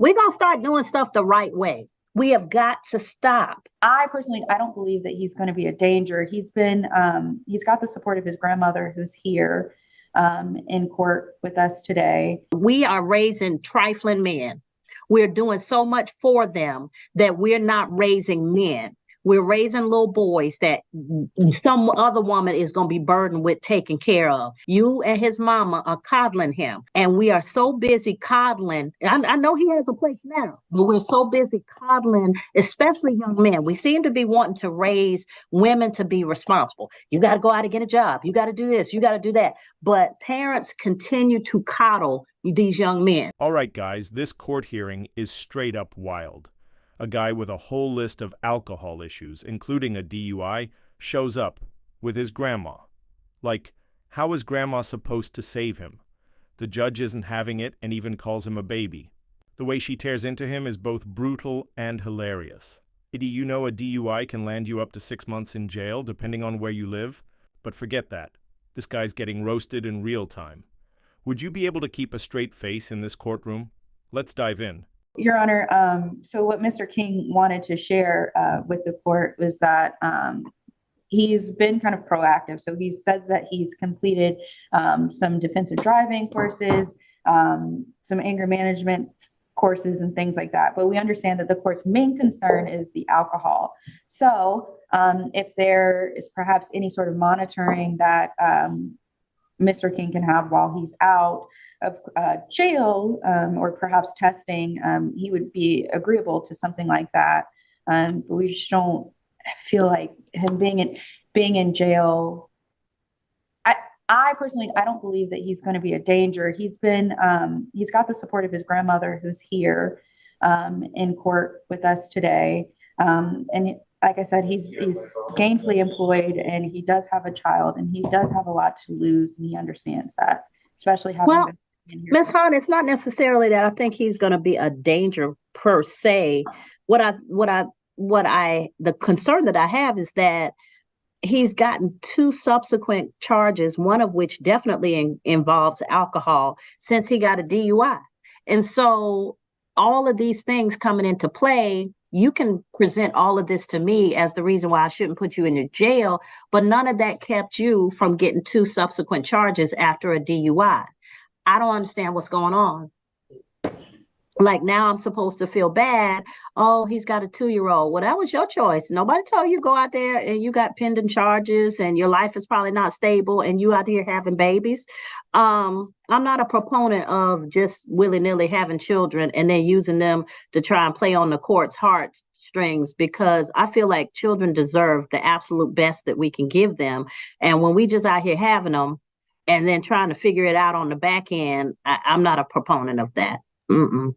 We're going to start doing stuff the right way. We have got to stop. I personally, I don't believe that he's going to be a danger. He's got the support of his grandmother who's here in court with us today. We are raising trifling men. We're doing so much for them that we're not raising men. We're raising little boys that some other woman is going to be burdened with taking care of. You and his mama are coddling him. And we are so busy coddling. I know he has a place now, but we're so busy coddling, especially young men. We seem to be wanting to raise women to be responsible. You got to go out and get a job. You got to do this. You got to do that. But parents continue to coddle these young men. All right, guys, this court hearing is straight up wild. A guy with a whole list of alcohol issues, including a DUI, shows up with his grandma. Like, how is grandma supposed to save him? The judge isn't having it and even calls him a baby. The way she tears into him is both brutal and hilarious. Did you know a DUI can land you up to 6 months in jail, depending on where you live? But forget that. This guy's getting roasted in real time. Would you be able to keep a straight face in this courtroom? Let's dive in. Your Honor, so what Mr. King wanted to share with the court was that he's been kind of proactive. So he says that he's completed some defensive driving courses, some anger management courses and things like that. But we understand that the court's main concern is the alcohol. So if there is perhaps any sort of monitoring that Mr. King can have while he's out of jail, or perhaps testing, he would be agreeable to something like that. But we just don't feel like him being in jail. I personally, I don't believe that he's going to be a danger. He's got the support of his grandmother who's here in court with us today. And like I said, he's gainfully employed and he does have a child and he does have a lot to lose, and he understands that, especially having been in here. Ms. Hahn, it's not necessarily that I think he's going to be a danger per se. The concern that I have is that he's gotten 2 subsequent charges, one of which definitely involves alcohol, since he got a DUI. And so all of these things coming into play, you can present all of this to me as the reason why I shouldn't put you in the jail, but none of that kept you from getting 2 subsequent charges after a DUI. I don't understand what's going on. Like, now I'm supposed to feel bad. Oh, he's got a 2-year-old. Well, that was your choice. Nobody told you to go out there and you got pending charges and your life is probably not stable and you out here having babies. I'm not a proponent of just willy-nilly having children and then using them to try and play on the court's heartstrings, because I feel like children deserve the absolute best that we can give them. And when we just out here having them and then trying to figure it out on the back end, I'm not a proponent of that. And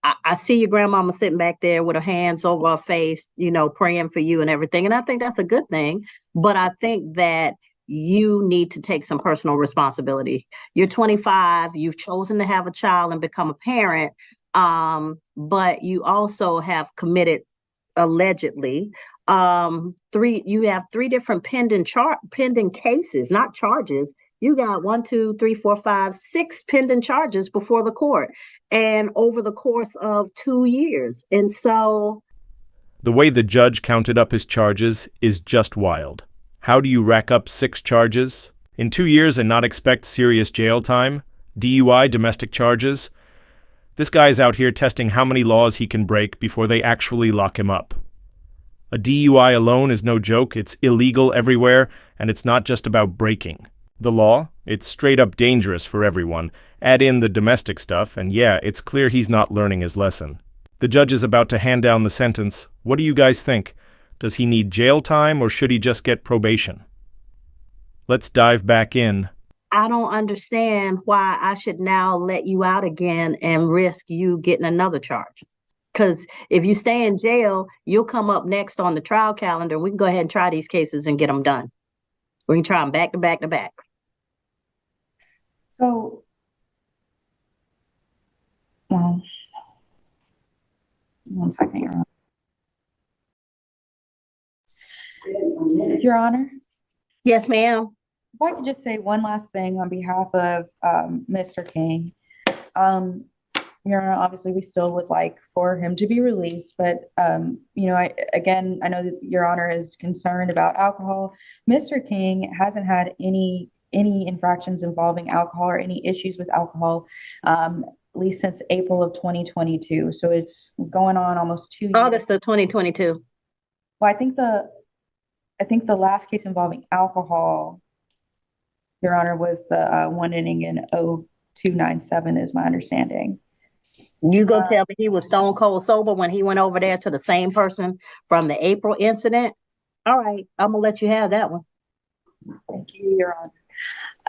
I see your grandmama sitting back there with her hands over her face, praying for you and everything. And I think that's a good thing. But I think that you need to take some personal responsibility. You're 25, you've chosen to have a child and become a parent, but you also have committed, allegedly, you have 3 different pending cases, not charges. You got 1, 2, 3, 4, 5, 6 pending charges before the court, and over the course of 2 years. And so the way the judge counted up his charges is just wild. How do you rack up 6 charges in 2 years and not expect serious jail time? DUI, domestic charges? This guy's out here testing how many laws he can break before they actually lock him up. A DUI alone is no joke. It's illegal everywhere, and it's not just about breaking the law. It's straight up dangerous for everyone. Add in the domestic stuff, and yeah, it's clear he's not learning his lesson. The judge is about to hand down the sentence. What do you guys think? Does he need jail time, or should he just get probation? Let's dive back in. I don't understand why I should now let you out again and risk you getting another charge. Because if you stay in jail, you'll come up next on the trial calendar. We can go ahead and try these cases and get them done. We can try them back to back to back. So, well, 1 second, Your Honor. Your Honor? Yes, ma'am. If I could just say one last thing on behalf of Mr. King. Your Honor, obviously, we still would like for him to be released, but I know that Your Honor is concerned about alcohol. Mr. King hasn't had any infractions involving alcohol or any issues with alcohol, at least since April of 2022. So it's going on almost 2 years. August of 2022. Well, I think the last case involving alcohol, Your Honor, was the one ending in 0297, is my understanding. You gonna tell me he was stone cold sober when he went over there to the same person from the April incident? All right, I'm gonna let you have that one. Thank you, Your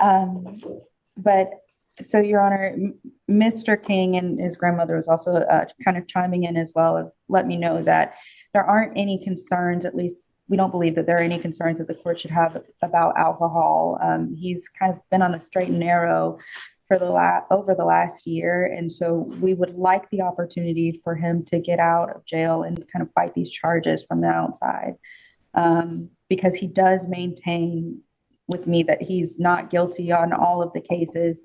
Honor. But so, Your Honor, Mr. King and his grandmother was also kind of chiming in as well. Let me know that there aren't any concerns, at least we don't believe that there are any concerns that the court should have about alcohol. He's kind of been on the straight and narrow for over the last year. And so we would like the opportunity for him to get out of jail and kind of fight these charges from the outside. Because he does maintain with me that he's not guilty on all of the cases.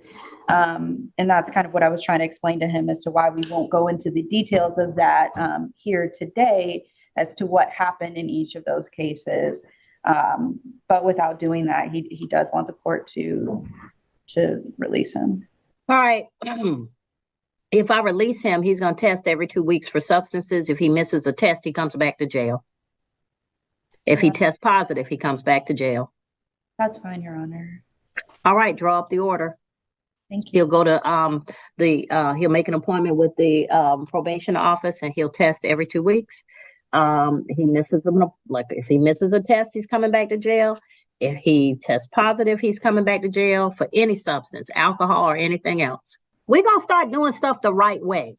And that's kind of what I was trying to explain to him as to why we won't go into the details of that here today as to what happened in each of those cases. But without doing that, he does want the court to release him. All right. If I release him, he's gonna test every 2 weeks for substances. If he misses a test, he comes back to jail. If he tests positive, he comes back to jail. That's fine, Your Honor. All right, draw up the order. Thank you. He'll go to he'll make an appointment with the probation office and he'll test every 2 weeks. He misses if he misses a test, he's coming back to jail. If he tests positive, he's coming back to jail for any substance, alcohol or anything else. We're gonna start doing stuff the right way.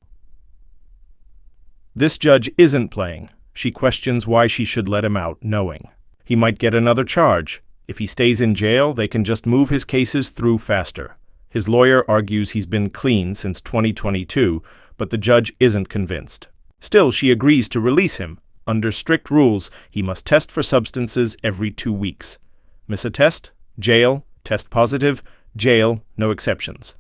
This judge isn't playing. She questions why she should let him out, knowing he might get another charge. If he stays in jail, they can just move his cases through faster. His lawyer argues he's been clean since 2022, but the judge isn't convinced. Still, she agrees to release him. Under strict rules, he must test for substances every 2 weeks. Miss a test? Jail. Test positive? Jail. No exceptions.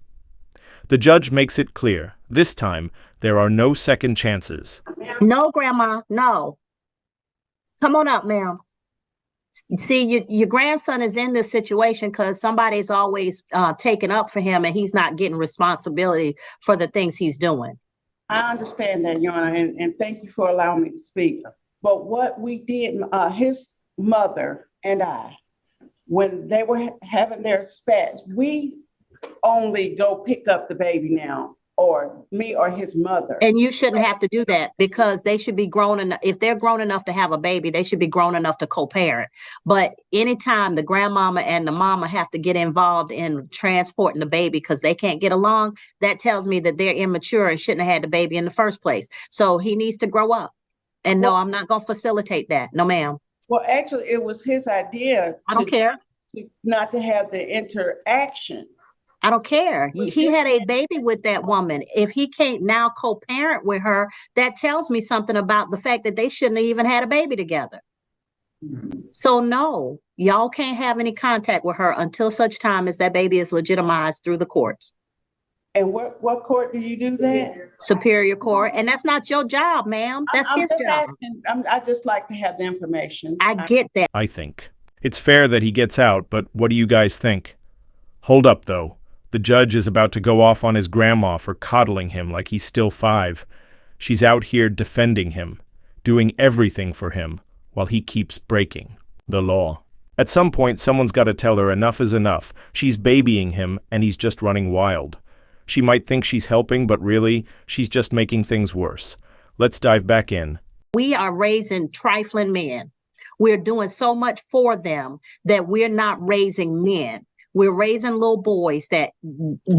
The judge makes it clear, this time, there are no second chances. No, Grandma, no. Come on up, ma'am. See, your grandson is in this situation because somebody's always taken up for him and he's not getting responsibility for the things he's doing. I understand that, Your Honor, and thank you for allowing me to speak. But what we did, his mother and I, when they were having their spats, we only go pick up the baby now, or me or his mother. And you shouldn't have to do that because they should be grown enough. If they're grown enough to have a baby, they should be grown enough to co-parent. But anytime the grandmama and the mama have to get involved in transporting the baby because they can't get along, that tells me that they're immature and shouldn't have had the baby in the first place. So he needs to grow up. And no, I'm not going to facilitate that. No, ma'am. Well, actually, it was his idea. I don't care. Not to have the interaction. I don't care. He had a baby with that woman. If he can't now co-parent with her, that tells me something about the fact that they shouldn't have even had a baby together. So no, y'all can't have any contact with her until such time as that baby is legitimized through the courts. And what court do you do that? Superior Court. And that's not your job, ma'am. That's his job. I just like to have the information. I get that. I think it's fair that he gets out, but what do you guys think? Hold up, though. The judge is about to go off on his grandma for coddling him like he's still 5. She's out here defending him, doing everything for him, while he keeps breaking the law. At some point, someone's got to tell her enough is enough. She's babying him, and he's just running wild. She might think she's helping, but really, she's just making things worse. Let's dive back in. We are raising trifling men. We're doing so much for them that we're not raising men. We're raising little boys that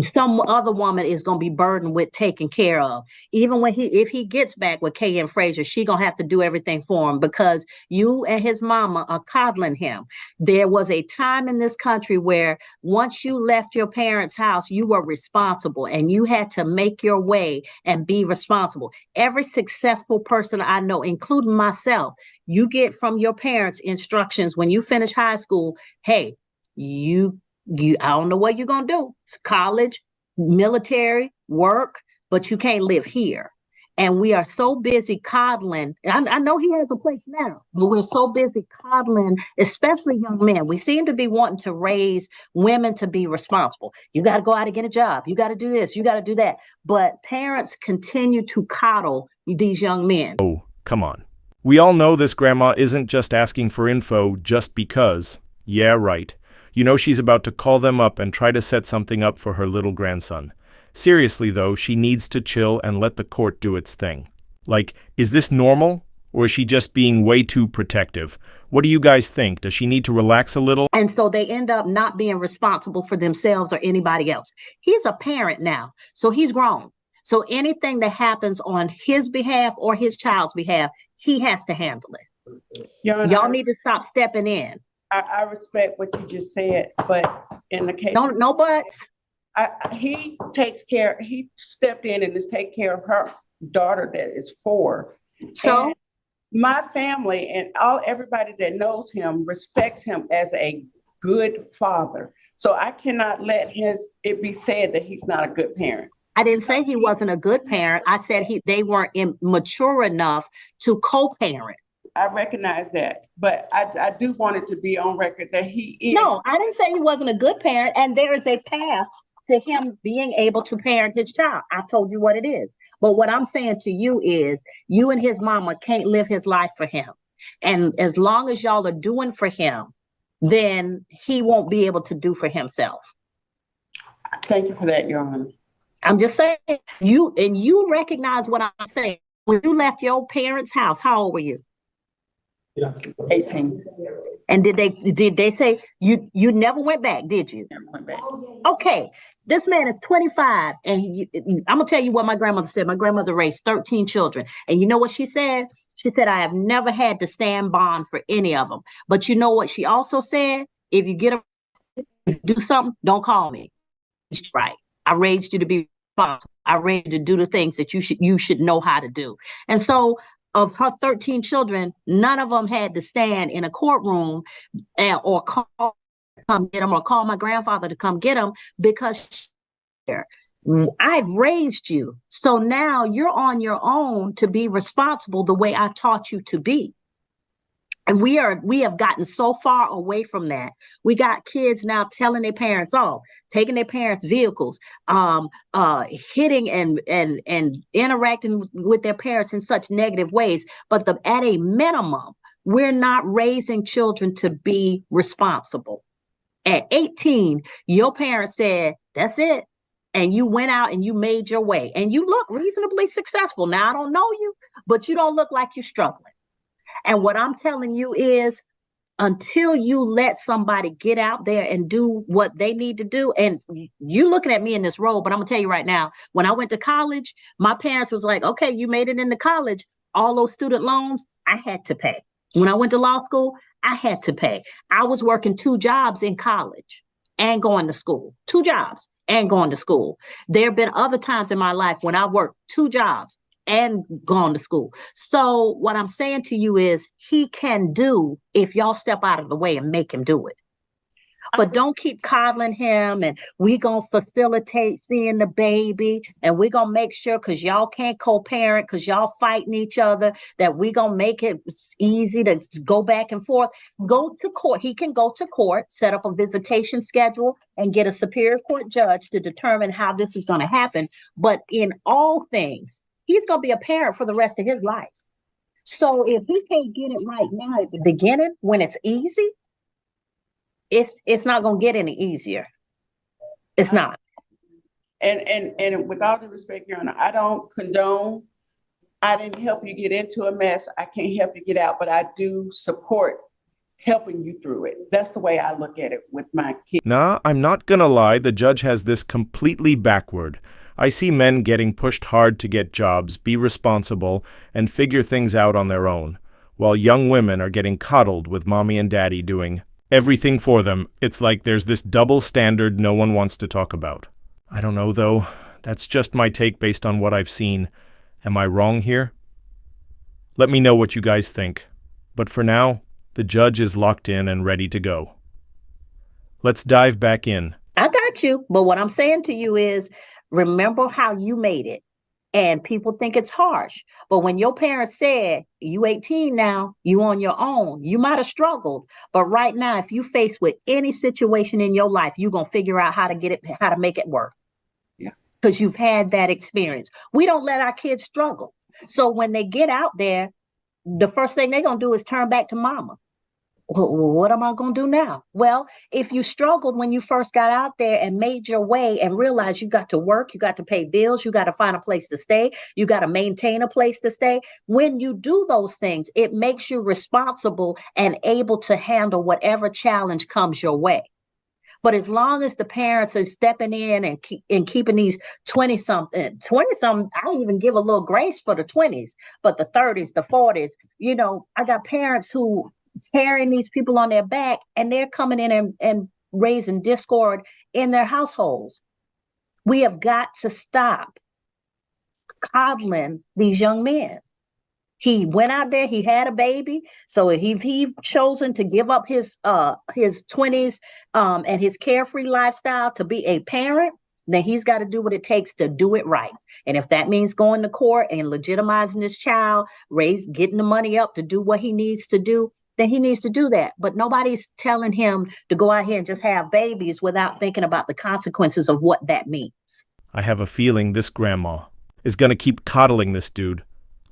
some other woman is going to be burdened with taking care of. Even if he gets back with Kay and Frazier, she going to have to do everything for him because you and his mama are coddling him. There was a time in this country where once you left your parents' house, you were responsible and you had to make your way and be responsible. Every successful person I know, including myself, you get from your parents instructions when you finish high school. Hey, I don't know what you're going to do. College, military, work, but you can't live here. And we are so busy coddling. I know he has a place now, but we're so busy coddling, especially young men. We seem to be wanting to raise women to be responsible. You got to go out and get a job. You got to do this. You got to do that. But parents continue to coddle these young men. Oh, come on. We all know this grandma isn't just asking for info just because. Yeah, right. You know she's about to call them up and try to set something up for her little grandson. Seriously, though, she needs to chill and let the court do its thing. Like, is this normal? Or is she just being way too protective? What do you guys think? Does she need to relax a little? And so they end up not being responsible for themselves or anybody else. He's a parent now, so he's grown. So anything that happens on his behalf or his child's behalf, he has to handle it. Y'all need to stop stepping in. I respect what you just said, but in the case. No buts. He stepped in and is taking care of her daughter that is 4. So and my family and everybody that knows him respects him as a good father. So I cannot let it be said that he's not a good parent. I didn't say he wasn't a good parent. I said they weren't mature enough to co-parent. I recognize that, but I do want it to be on record that he is. No, I didn't say he wasn't a good parent, and there is a path to him being able to parent his child. I told you what it is. But what I'm saying to you is you and his mama can't live his life for him. And as long as y'all are doing for him, then he won't be able to do for himself. Thank you for that, Your Honor. I'm just saying, you recognize what I'm saying. When you left your parents' house, how old were you? 18. And did they say you never went back, did you? Never went back. Okay, this man is 25, and I'm gonna tell you what my grandmother said. My grandmother raised 13 children, and you know what she said? She said, I have never had to stand bond for any of them. But you know what she also said? If you do something, don't call me. Right. I raised you to be responsible. I raised you to do the things that you should know how to do. And so of her 13 children, none of them had to stand in a courtroom or come get them or call my grandfather to come get them because I've raised you. So now you're on your own to be responsible the way I taught you to be. And we have gotten so far away from that. We got kids now telling their parents off, taking their parents' vehicles, hitting and interacting with their parents in such negative ways. But at a minimum, we're not raising children to be responsible. At 18, your parents said, that's it. And you went out and you made your way. And you look reasonably successful. Now, I don't know you, but you don't look like you're struggling. And what I'm telling you is until you let somebody get out there and do what they need to do, and you looking at me in this role, but I'm gonna tell you right now, when I went to college, my parents was like, okay, you made it into college. All those student loans, I had to pay. When I went to law school, I had to pay. I was working 2 jobs in college and going to school, 2 jobs and going to school. There have been other times in my life when I worked 2 jobs and gone to school. So what I'm saying to you is he can do if y'all step out of the way and make him do it. But don't keep coddling him and we gonna facilitate seeing the baby and we gonna make sure because y'all can't co-parent because y'all fighting each other that we gonna make it easy to go back and forth. Go to court. He can go to court, set up a visitation schedule and get a superior court judge to determine how this is gonna happen. But in all things, he's going to be a parent for the rest of his life. So if he can't get it right now at the beginning, when it's easy, it's not going to get any easier. It's not. And with all due respect, Your Honor, I don't condone. I didn't help you get into a mess. I can't help you get out, but I do support helping you through it. That's the way I look at it with my kids. Nah, I'm not gonna lie, the judge has this completely backward. I see men getting pushed hard to get jobs, be responsible, and figure things out on their own, while young women are getting coddled with mommy and daddy doing everything for them. It's like there's this double standard no one wants to talk about. I don't know, though. That's just my take based on what I've seen. Am I wrong here? Let me know what you guys think. But for now, the judge is locked in and ready to go. Let's dive back in. I got you. But what I'm saying to you is, remember how you made it. And people think it's harsh. But when your parents said, you 18 now, you on your own, you might have struggled. But right now, if you face with any situation in your life, you're going to figure out how to make it work. Yeah. Because you've had that experience. We don't let our kids struggle. So when they get out there, the first thing they're going to do is turn back to mama. Well, what am I going to do now? Well, if you struggled when you first got out there and made your way and realized you got to work, you got to pay bills, you got to find a place to stay, you got to maintain a place to stay. When you do those things, it makes you responsible and able to handle whatever challenge comes your way. But as long as the parents are stepping in and keeping these 20-something, I even give a little grace for the 20s, but the 30s, the 40s, I got parents who carrying these people on their back, and they're coming in and raising discord in their households. We have got to stop coddling these young men. He went out there, he had a baby, so he's chosen to give up his 20s and his carefree lifestyle to be a parent, then he's got to do what it takes to do it right. And if that means going to court and legitimizing this child, getting the money up to do what he needs to do, then he needs to do that. But nobody's telling him to go out here and just have babies without thinking about the consequences of what that means. I have a feeling this grandma is going to keep coddling this dude.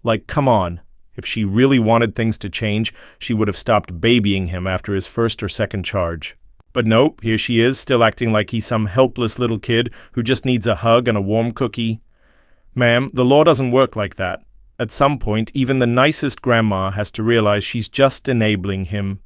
Like, come on. If she really wanted things to change, she would have stopped babying him after his first or second charge. But nope, here she is, still acting like he's some helpless little kid who just needs a hug and a warm cookie. Ma'am, the law doesn't work like that. At some point, even the nicest grandma has to realize she's just enabling him